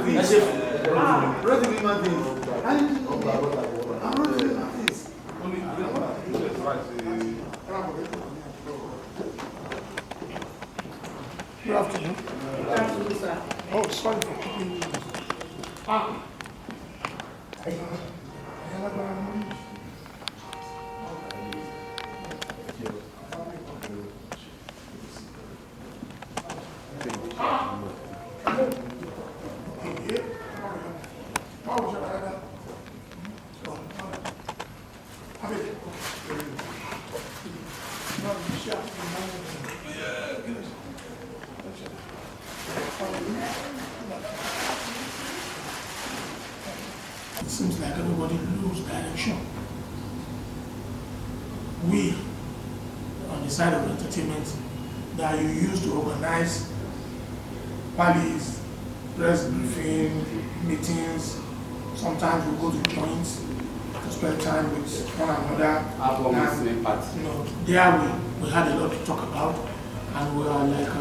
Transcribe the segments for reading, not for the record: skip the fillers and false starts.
things. Relatively my things. I didn't know that. I'm relatively my things. Good afternoon. Good afternoon, sir. Oh, sorry for keeping you. It seems like everybody loses direction. We, on the side of entertainment, that you used to organize rallies, press briefing, meetings. Sometimes we go to joints to spend time with one another. And, you know, there we had a lot to talk about, and we are like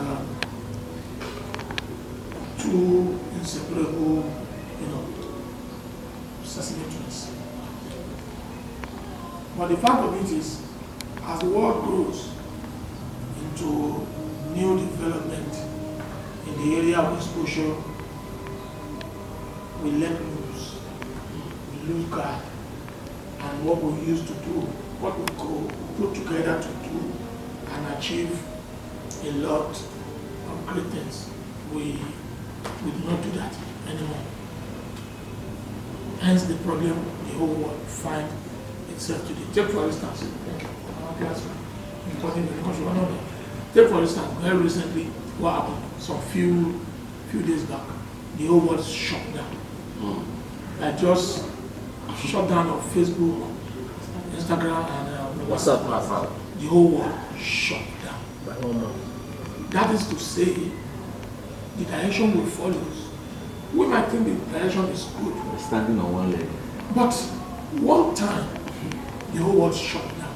two inseparable, you know, twins. But the fact of it is, as the world grows into new development in the area of exposure, we let loose, we lose guard, and what we used to do, what we could put together to do and achieve a lot of great things, we do not do that anymore. Hence the problem the whole world find itself today. Take for instance, take for instance, very recently, what happened? Some few days back, the whole world shut down. I just shut down of Facebook, Instagram, and WhatsApp. The whole world shut down. That is to say, the direction we follow, we might think the direction is good. We're standing on one leg. But one time, the whole world shut down.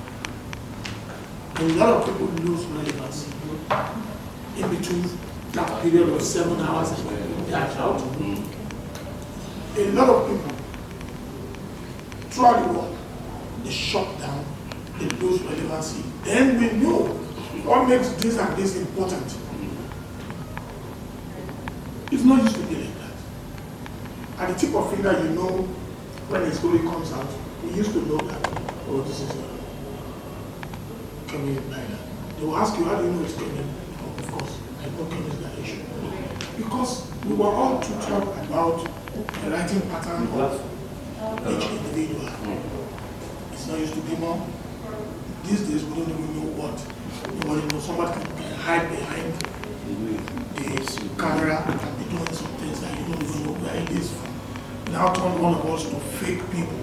A lot of people lose relevancy in between that period of 7 hours and they are out. A lot of people throughout the world, they shut down, they lose relevancy. Then we know what makes this and this important. It's not used to be like that. At the tip of finger, you know when a story comes out. We used to know that, oh, this is Kemi Naira. They will ask you, how do you know it's Kemi? Oh, of course, I know Kemi's direction. Because we were all to talk about the writing pattern of each individual. It's not used to be more. These days, we don't even know what. Nobody knows. Somebody can hide behind the camera and be doing some things that you don't even know where it is from. Now turn one of us to fake people.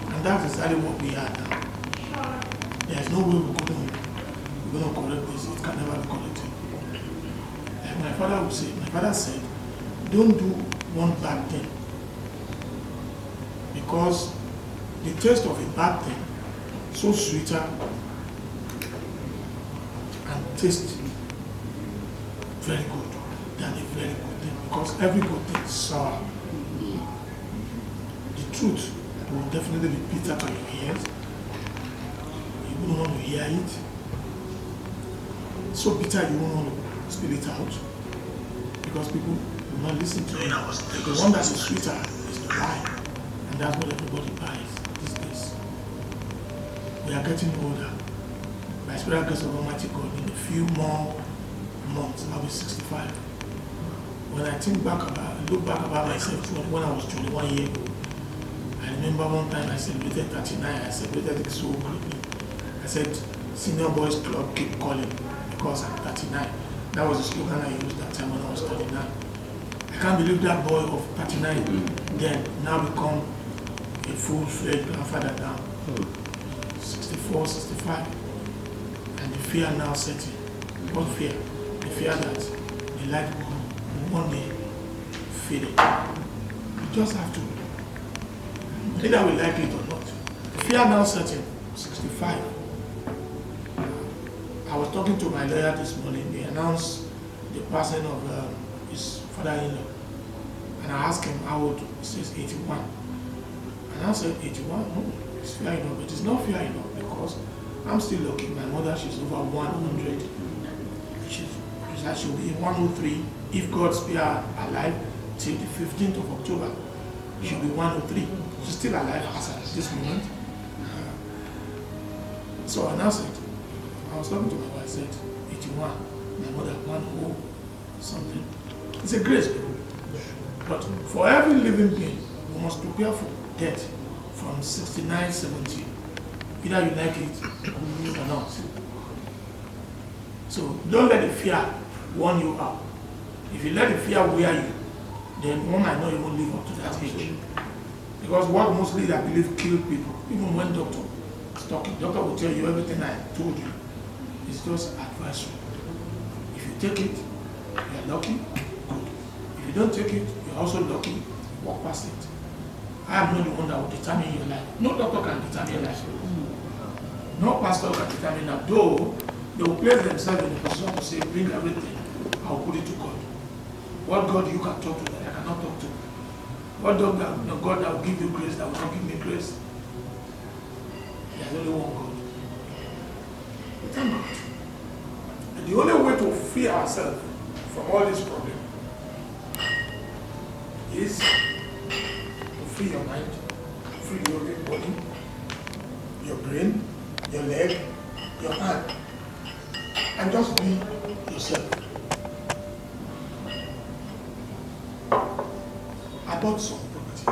And that's exactly what we are now. There's no way we're going to correct this. It can never be corrected. Like my father would say, my father said, don't do one bad thing. Because the taste of a bad thing so sweeter and taste very good than a very good thing. Because every good thing is sour. The truth will definitely be bitter to your ears. You wouldn't want to hear it. So bitter you won't want to spit it out. Because people will not listen to it. The one that is sweeter is the lie. And that's what everybody buys these days. We are getting older. By spiritual grace of Almighty God, in a few more months, I'll be 65. When I look back about myself when I was 21 years old, I remember one time I celebrated 39, I celebrated it so greatly. I said, Senior Boys Club, keep calling, because I'm 39. That was the slogan I used that time when I was 39. I can't believe that boy of 39 then now become a full-fledged grandfather now. 64, 65. And the fear now setting. What fear? The fear that the light will one day fade. You just have to. Either we like it or not. The fear now setting. 65. I was talking to my lawyer this morning. They announced the passing of his father-in-law. And I asked him how old, he says 81. And I said, 81? No, it's fair enough, but it's not fair enough because I'm still lucky. My mother, she's over 100. She'll be 103 if God spare her alive till the 15th of October. She'll be 103. She's still alive as at this moment. So I now said, I was talking to my wife, I said, 81, my mother 10 something. It's a grace, but for every living being, we must prepare for death from 69, 70. Either you like it or not. So don't let the fear warn you out. If you let the fear wear you, then one might not even live up to that age. Because what mostly I believe kill people, even when doctor is talking, doctor will tell you everything I told you. It's just advisory. If you take it, you're lucky, good. If you don't take it, you're also lucky, walk past it. I am not the one that will determine your life. No doctor can determine your life. No pastor can determine that, though they will place themselves in a position to say, bring everything, I'll put it to God. What God you can talk to that I cannot talk to? What God that will give you grace that will not give me grace? There's only one God. Thank God. And the only way to free ourselves from all this problem is to free your mind, free your body, your brain, your leg, your hand, and just be yourself. I bought some properties.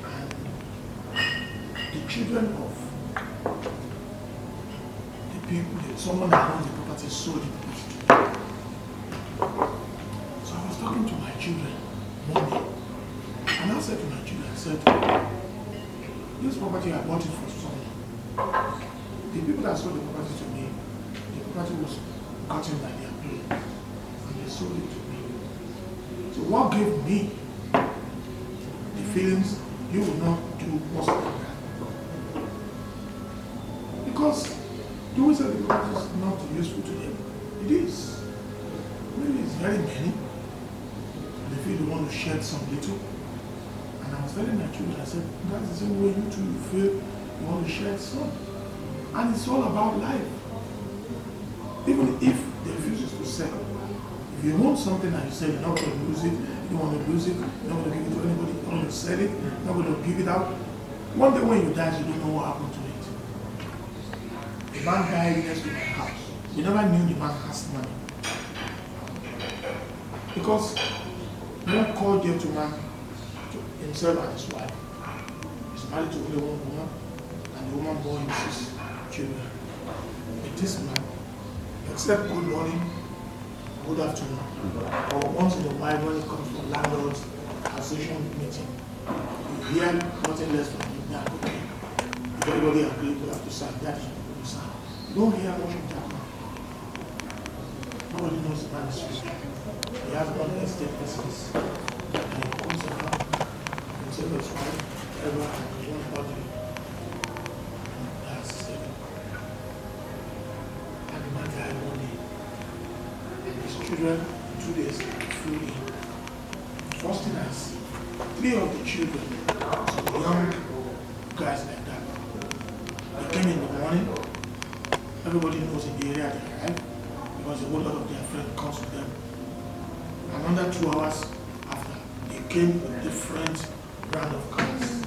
And the children of the people, someone that owns the property sold the property. So I was talking to my children one day. And I said to my children, I said, this property I bought it for someone. The people that sold the property to me, the property was gotten by their pay. And they sold it to me. So what gave me the feelings you will not do most of the time? Because do we say the property is not useful to them? It is. Maybe it's very many. They feel they want to shed some little. And I was telling my children, I said, that's the same way you too you feel you want to shed some. And it's all about life. Even if they refuse to sell, if you want something and you say you're not going to lose it, you don't want to lose it, you're not going to give it to anybody, you're not going to sell it, you're not going to give it out. One day when you die, you don't know what happened to it. The man died next to my house. We never knew the man has money. Because one called gentleman to himself and his wife. He's married to only one woman, and the woman bore him 6 children. But this man, except good morning, good afternoon, or once in a while when it comes to landlords association meeting, you hear nothing less from him than, okay, if everybody agrees, we have to sign that. You don't hear much of that man. Nobody knows the man is rich. He has one estate business. And he comes around and tells his wife, whatever, and one body. That's it. And the man died one day. And his children, 2 days, flew in. First thing I see, 3 of the children, some young guys like that, they came in the morning. Everybody knows in the area they arrive because a whole lot of their friends comes with them. And under 2 hours after, they came with different brand of cars.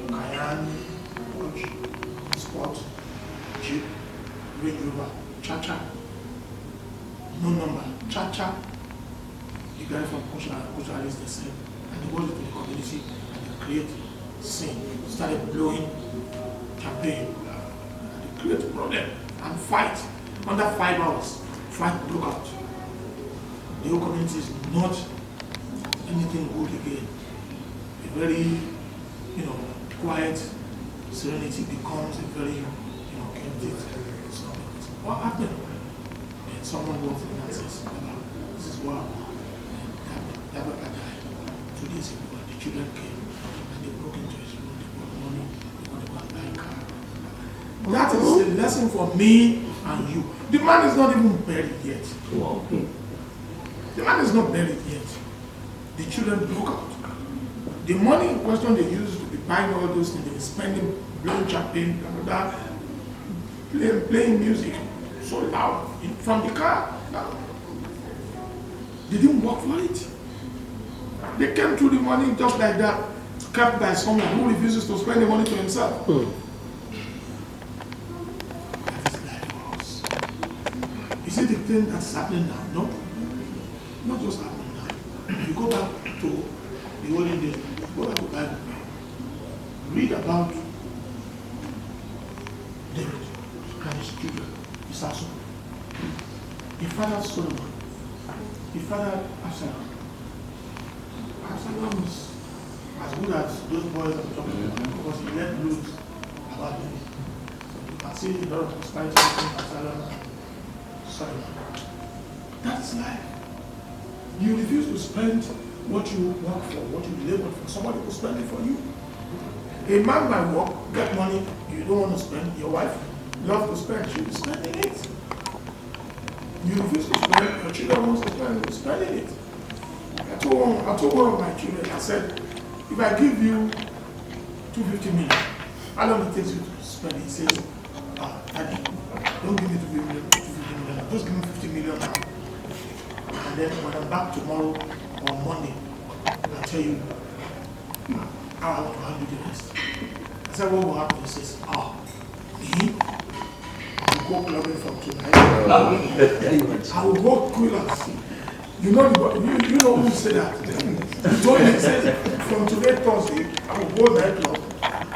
Cayenne, Dodge, Sport, Jeep, Range Rover, Cha-Cha. No number, Cha-Cha. The guy from Kushara is the same. And they go to the community and they create scene. Started blowing champagne. Create problem and fight. Under 5 hours, fight broke out. The whole community is not anything good again. A very, quiet serenity becomes a very, chaotic. So what happened? And someone walks in and says, this is what happened. That died 2 days ago. The children came and they broke into his room. They brought money. They want to go and buy a car. That is a lesson for me and you. The man is not even buried yet. Wow. The man is not buried yet. The children broke out. The money in question they used to be buying all those things, they were spending, blowing champagne, blah, blah, blah, playing music so loud from the car. They didn't work for it. They came through the money just like that, kept by someone who refuses to spend the money to himself. That is life for us. Is it the thing that's happening now? No. Not just happening now. You go back to the olden days, go back to the Bible, read about David and his children, his household. He fathered Solomon. He fathered Absalom. Absalom is as good as those boys I'm talking about because he let loose about David. So you can see a lot of prosperity between Absalom and Solomon. That's life. You refuse to spend what you work for, what you labor for. Somebody will spend it for you. A man might work, get money you don't want to spend. Your wife loves to spend, she'll be spending it. You refuse to spend, your children wants to spend, you're spending it. I told one of my children, I said, if I give you 250 million, how long it takes you to spend it? He says, Daddy, don't give me 250 million, just give me 50 million now. And then when I'm back tomorrow or Monday, I'll tell you how I want to handle the rest. I said, what will happen? He says, me? I will go clubbing from tonight. I will go coolers. You know who said that? He told me, he says, from today, Thursday, I will go nightclub.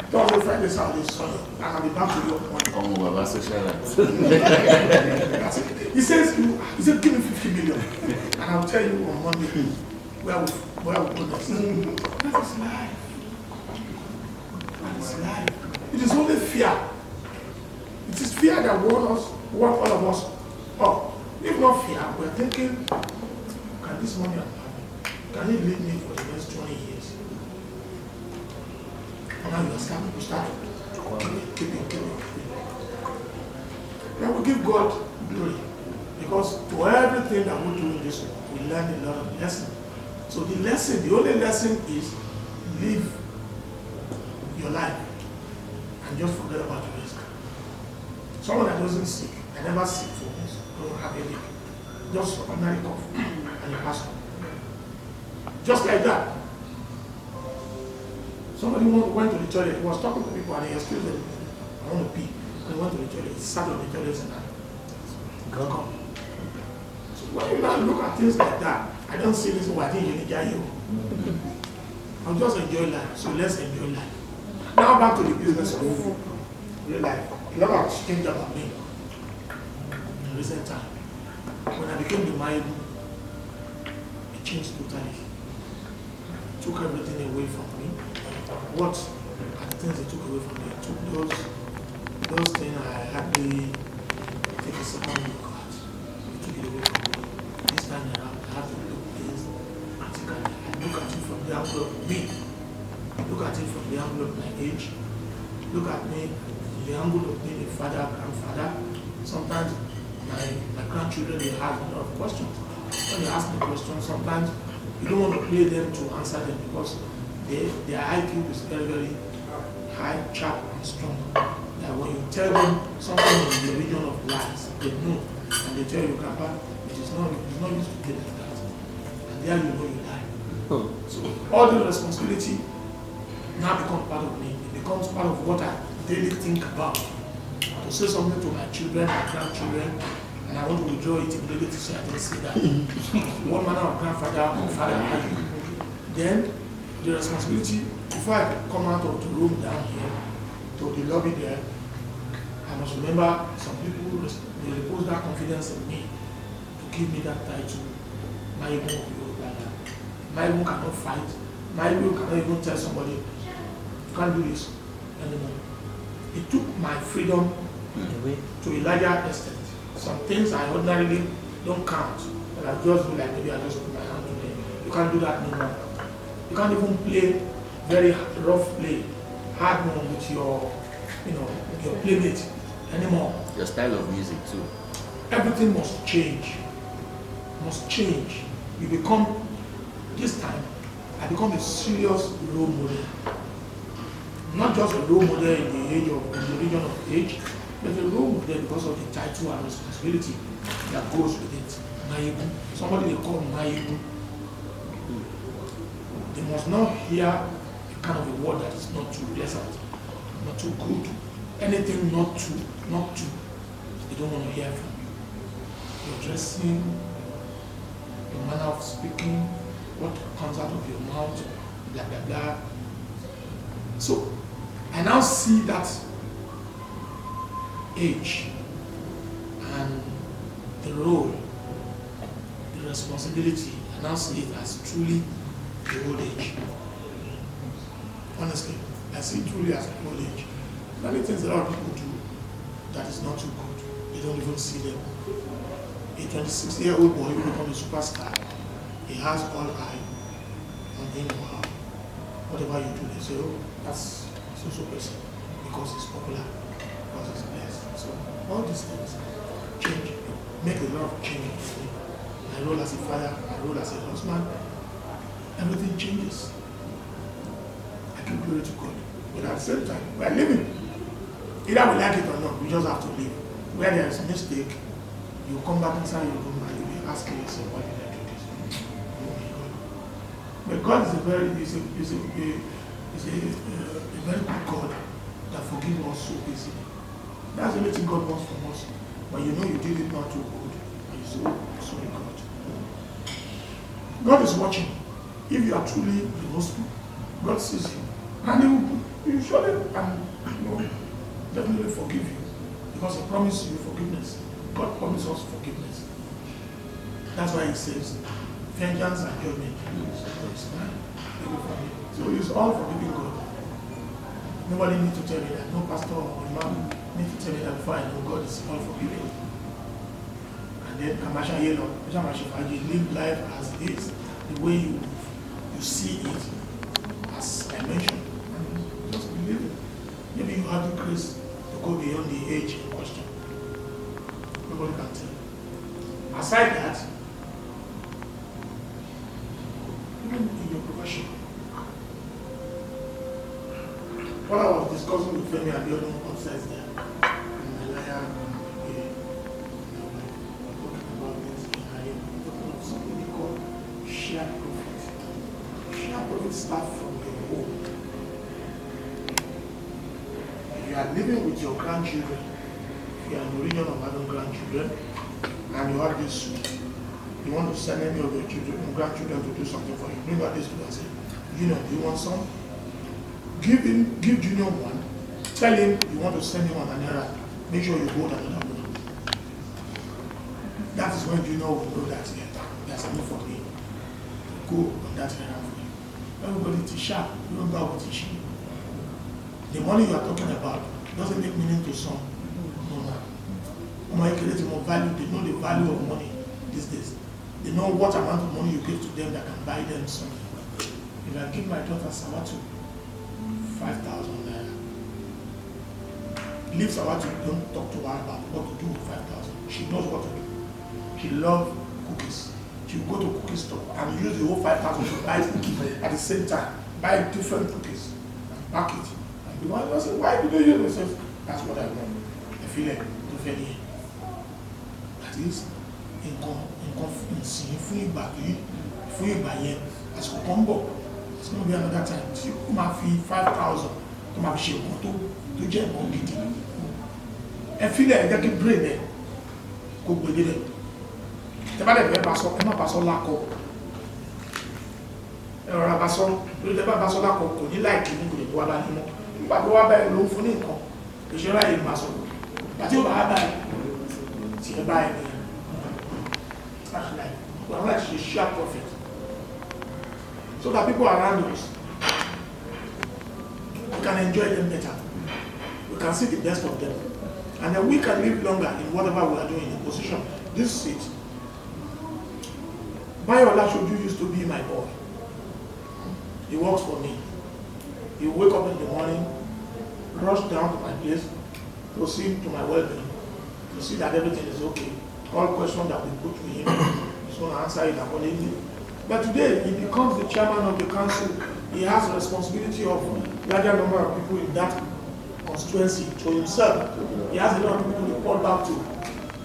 Thursday, Friday, Saturday, Sunday, and I'll be back to your Monday. Oh, Baba social life. That's it. He said, give me 50 million, and I'll tell you on Monday where we go next. That is life. That is life. It is only fear. It is fear that warns all of us up. If not fear, we're thinking, can this money I'm having, can it lead me for the next 20 years? And now you start keep it. Then we give God glory. Because to everything that we do in this world, we learn a lot of lessons. So the only lesson is live your life and just forget about the risk. Someone that doesn't sick, I never sick for this, don't have a leak, just ordinary cough, and you pass on. Just like that. Somebody went to the toilet, he was talking to people and he excused them, I want to pee. And he went to the toilet, he sat on the toilet and come. So when you now look at things like that, I don't see this why I think you need you. I'll just enjoy life, so let's enjoy life. Now back to the business of real life. A lot has changed about me in recent time. When I became the Maibu, it changed totally. It took everything away from me. What are the things it took away from me? It took those things I hardly take a second look at. It took it away from me. This time around, I have to look at this critically. I look at it from the angle of me. Look at it from the angle of my age. Look at me from the angle of being a father, grandfather. Sometimes my grandchildren, they have a lot of questions. When they ask me questions, sometimes you don't want to play them to answer them because their IQ is very, very high, sharp, and strong. That when you tell them something in the region of lies, they know, and they tell you, Grandpa, it's not used to get like that. And there you know you lie. So all the responsibility now becomes part of me. It becomes part of what I daily think about. To say something to my children, my grandchildren, and I want to withdraw it immediately to say I didn't say that. What manner of grandfather or father are you? Then the responsibility, before I come out of the room down here to the lobby there, I must remember some people, they repose that confidence in me to give me that title. Maibu of Yoruba. Maibu cannot fight. Maibu cannot even tell somebody, you can't do this anymore. It took my freedom to a larger extent. Some things I ordinarily don't count, but I just do like maybe I just put my hand to them. You can't do that no more. You can't even play very rough play, hard one with your, with your playmate. anymore. Your style of music too. Everything must change. Must change. You become, this time, I become a serious role model. Not just a role model in the region of age, but a role model because of the title and responsibility that goes with it. Naibu. Somebody they call Naibu. They must not hear a kind of a word that is not too pleasant, not too good. Anything not too, they don't want to hear from you. Your dressing, your manner of speaking, what comes out of your mouth, blah, blah, blah. So, I now see that age and the role, the responsibility, I now see it as truly the old age. Honestly, I see it truly as an old age. Many things a lot of people do that is not too good. They don't even see them. A 26-year-old boy who becomes a superstar, he has all eye on him or her. Whatever you do, they say, oh, that's so person because he's popular, because he's blessed. So all these things change, make a lot of changes. My role as a father, my role as a husband, everything changes. I give glory to God. But at the same time, we are living. Either we like it or not, we just have to live. Where there is a mistake, you come back inside your room and you'll be asking yourself, why did I do this? Oh my God. But God is a very good God that forgives us so easily. That's the only thing God wants from us. But you know you did it not too good. And you say, oh, sorry God. God is watching. If you are truly remorseful, God sees you. And He will surely definitely forgive you. Because He promised you forgiveness. God promised us forgiveness. That's why He says, vengeance and judgment is mine. So He's all forgiving God. Nobody needs to tell me that. No pastor or imam needs to tell me that before I know God is all forgiving. And then live life as it is, the way you see it, as I mentioned. And just believe it. Maybe you have the grace to go beyond the age in question. Nobody can tell. Aside that, even in your profession, what I was discussing with Femi Abiodun upstairs there, in Malaya, talking about this, talking of something they call shared profit. Shared profit starts from your home. If you are living with your grandchildren, if you are in the region of having grandchildren, and you have this, you want to send any of your children and grandchildren to do something for you, bring out this to and say, do you want some? Give Junior one, tell him you want to send him on an errand, make sure you go to another one. That is when Junior will know that there's something for me. Go on that errand for you. Everybody is sharp, you don't know what is. The money you are talking about doesn't make meaning to some. No. They more value, they know the value of money these days. They know what amount of money you give to them that can buy them something. If I give my daughter Sawatu 5,000 naira, leave Sawatu, don't talk to her about what to do with 5,000. She knows what to do. She loves cookies. She will go to cookie store and use the whole 5,000 to buy cookies at the same time. Buy different cookies and pack it. And the one will say, why do they use this? That's what I want. I feel like the that is fún ìgbà yẹn àsìkò kan bọ̀ it's going to be another time tí ó máa fi 5,000 tó máa fi ṣe nǹkan tó jẹ́ nǹkan gidi ẹ fílẹ̀ ẹ jẹ́ kí brain ẹ kó gbèdé rẹ̀ tẹ bá dẹ̀ ẹ má bá sọ lákọ ẹ rọra bá sọ lórí tẹ bá bá sọ lákọ kò ní láìkí ní kò lè wá bá ní mọ́ nígbà tó wá báyìí ló ń fún ní nǹkan ìṣẹ́ra yìí máa sọ àti ó bá wá báyìí tí ẹ báyìí ni we are like a share profit so that people around us we can enjoy them better, we can see the best of them, and then we can live longer in whatever we are doing in the position. This seat, Bayola Shoju used to be my boy. He works for me. He wake up in the morning, rush down to my place, to see to my well-being, to see that everything is okay. All questions that we put to him, he's going to answer it accordingly. But today, he becomes the chairman of the council. He has the responsibility of a larger number of people in that constituency to himself. He has a lot of people to report back to.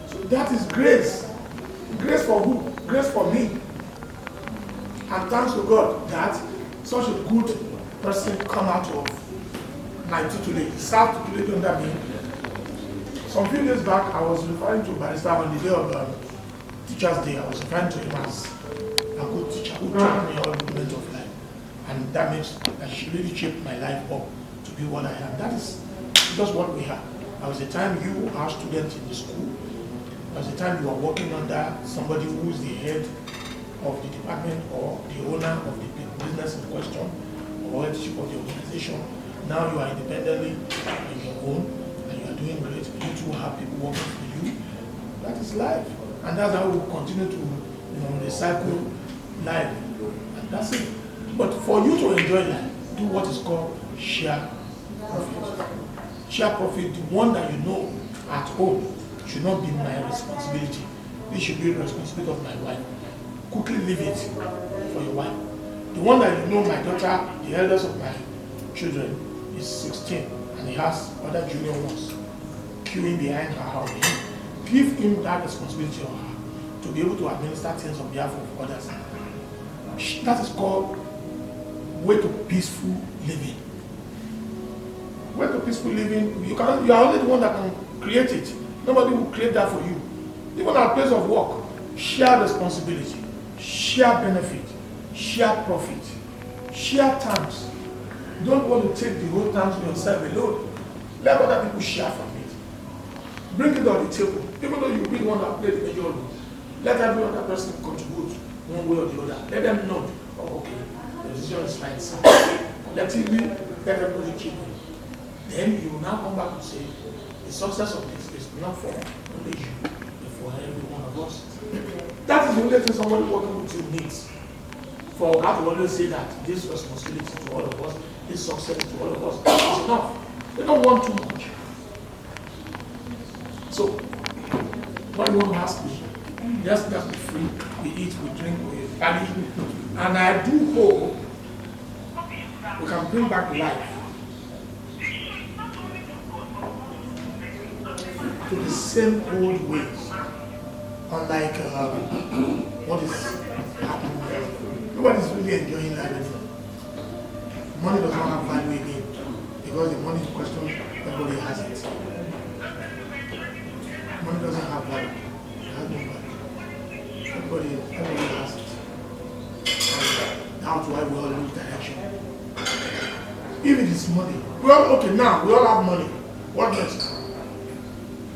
So that is grace. Grace for who? Grace for me. And thanks to God that such a good person come out of my tutelage. He served tutelage under me. Some few days back, I was referring to Barrister on the day of Teacher's Day. I was referring to him as a good teacher who taught me all the movement of life. And that she really shaped my life up to be what I am. That is just what we have. There was a time you are a student in the school. There was a time you are working under somebody who is the head of the department or the owner of the business in question or headship of the organization. Now you are independently on your own and you are doing great. You too have people working for you. That is life. And that's how we will continue to recycle life. And that's it. But for you to enjoy life, do what is called share profit. Share profit, the one that you know at home, should not be my responsibility. This should be the responsibility of my wife. Quickly leave it for your wife. The one that you know, my daughter, the eldest of my children, is 16 and he has other junior ones queuing behind her house. Give him that responsibility of her to be able to administer things on behalf of others. That is called way to peaceful living. Way to peaceful living, you are only the one that can create it. Nobody will create that for you. Even at place of work, share responsibility, share benefit, share profit, share terms. Don't want to take the whole terms yourself alone. Let other people share from it. Bring it on the table. Even though you really want to play the major role, let every other person contribute one way or the other. Let them know, oh, okay, the decision is fine, sir. Collectively, let everybody keep it. Then you will now come back and say, the success of this is not for only you, but for every one of us. That is the only thing somebody working with you needs. For God to always say that this responsibility to all of us, this success to all of us is enough. They don't want too much. So, what do you want to ask me? Just be free. We eat, we drink, we party. And I do hope we can bring back life to the same old ways. Unlike what is happening. Nobody's really enjoying life anymore. Money does not have value again because the money in question, everybody has it. Money doesn't have value. It has no value. Everybody has it. And that's why we all lose direction. If it is money, we all have money. What next?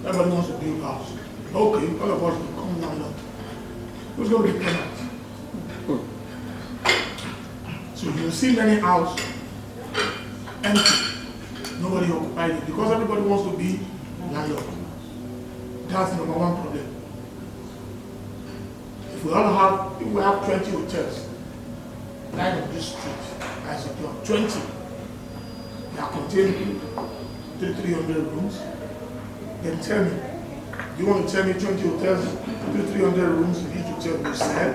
Everybody wants to build a house. Okay, all of us will come down. Who's going to be tenant? So you see many houses empty. Nobody occupied it because everybody wants to be landlord. That's the number one problem. If we have 20 hotels lying on this street, as a block, 20, they are containing 300 rooms. Then tell me, you want to tell me 20 hotels, 300 rooms in each hotel will sell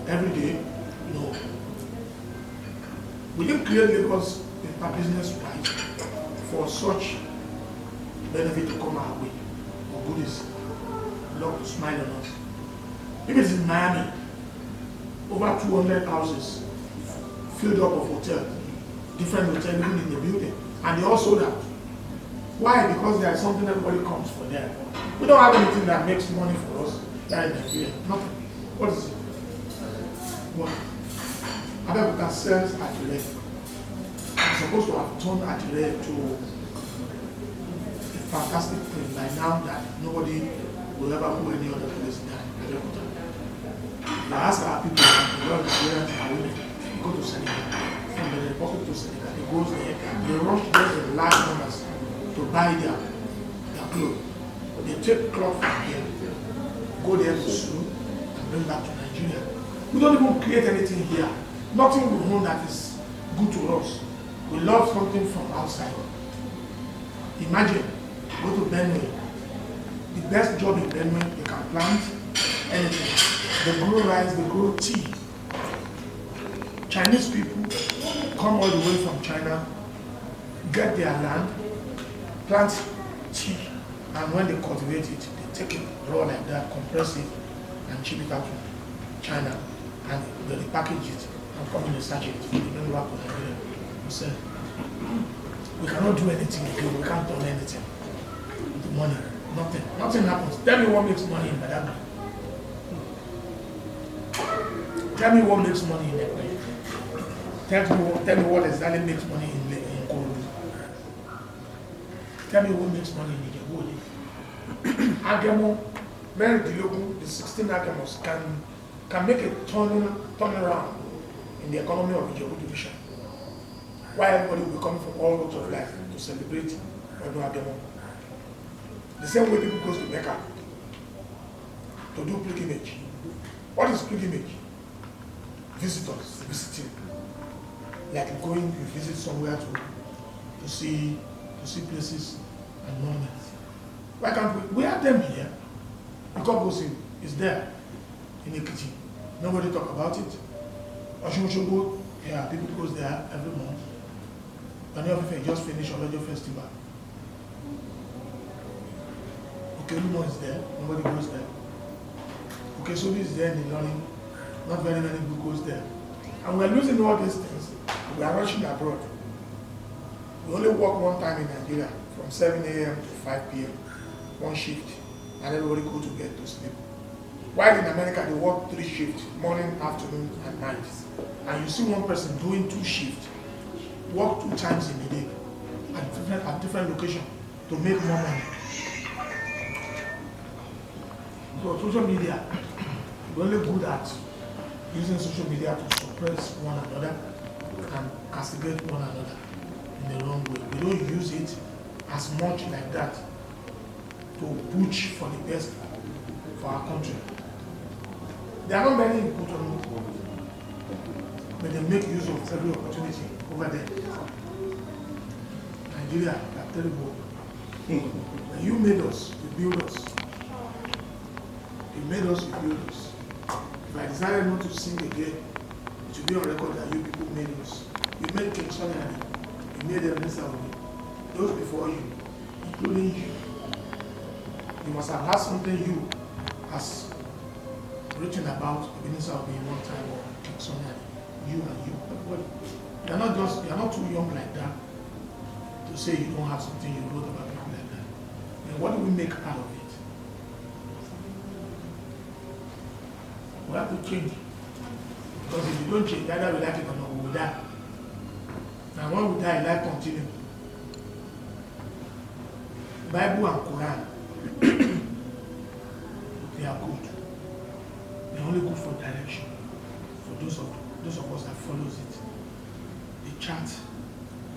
every day? No. We didn't create Lagos business right for such benefit to come our way. Or goodies, love to smile on us. If it is in Miami, over 200 houses filled up of hotels, different hotels even in the building, and they all sold out. Why? Because there is something everybody comes for there. We don't have anything that makes money for us here in Nigeria. Nothing. What is it? What? Abeokuta sells Atire. I'm supposed to have turned Atire to a fantastic thing by now that nobody will ever go any other place than Abeokuta. If I ask our people, a lot of Nigerians are women, they go to Senegal. From the Republic to Senegal, they go there, they rush there in large numbers to buy their clothes. They take cloth from here, go there to sew, and bring back to Nigeria. We don't even create anything here. Nothing we own that is good to us. We love something from outside. Imagine Go to Benue. The best job in Benue, they can plant anything. They grow rice, they grow tea. Chinese people come all the way from China, get their land, plant tea, and when they cultivate it, they take it raw like that, compress it, and ship it out to China, and they repackage it and come in a sachet. They bring it back to Nigeria. We say, we cannot do anything again, we can't turn anything. The money, nothing. Nothing happens. Tell me what makes money in Badagry. Tell me what makes money in Ekwe. Tell me what exactly makes money in Korodu. Tell me what makes money in Ijebu. Agemo, Mary Dilogu, the 16 Agemos can make a turnaround in the economy of Ijebu division. Why everybody will be coming from all walks of life to celebrate Odo Agemo. The same way people go to Mecca to do pilgrimage. What is pilgrimage? Visitors visiting. Like going, you visit somewhere to see places and monuments. Why can't we have them here? Because is there in Ekiti. Nobody talk about it. Oshun, yeah, people goes there every month. And if just finished Olojo Festival. Okay, Lumo is there, nobody goes there. Okay, so this is there in the learning, not very many people goes there. And we're losing all these things. We are rushing abroad. We only work one time in Nigeria from 7 a.m. to 5 p.m. one shift, and everybody go to bed to sleep. While in America, they work 3 shifts, morning, afternoon, and night. And you see one person doing 2 shifts, work 2 times in a day at different locations to make more money. So social media, we're only good at using social media to suppress one another and castigate one another in the wrong way. We don't use it as much like that to push for the best for our country. There are not many input on it, but they make use of every opportunity over there. Nigeria, are terrible. You made us, you built us. You made us, you built us. If I decided not to sing again, it should be on record that you people made us. You made King Sunny Ade. You made Ebenezer Saudi. Those before you, including you. You must have had something you has written about Ebenezer Saudi one time or King Sunny Ade. You and you. But you're not too young like that to say you don't have something you wrote about people like that. And what do we make out of it? We have to change. Because if you don't change, either we like it or not, we will die. And when we die, life continues. Bible and Quran, they are good. They are only good for direction. For those of us that follows it. They chart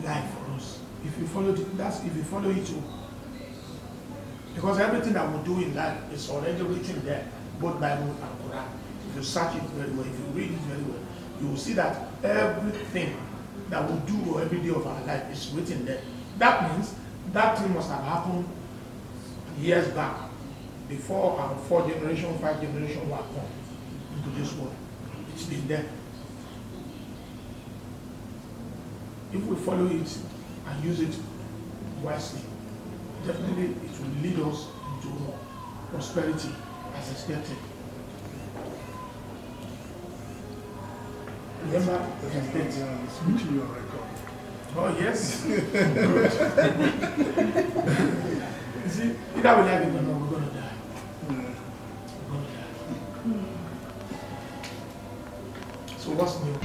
life for us. If you follow it, if you follow it too. Because everything that we do in life is already written there, both Bible and Quran. If you search it very well, if you read it very well, you will see that everything that we do every day of our life is written there. That means that thing must have happened years back, before our 4 generation, 5 generation were born into this world. It's been there. If we follow it and use it wisely, definitely it will lead us into prosperity as expected. Remember, Speaking your record. oh yes. Good. You see, either we like it or not, we're going to die. We're going to die. So what's new?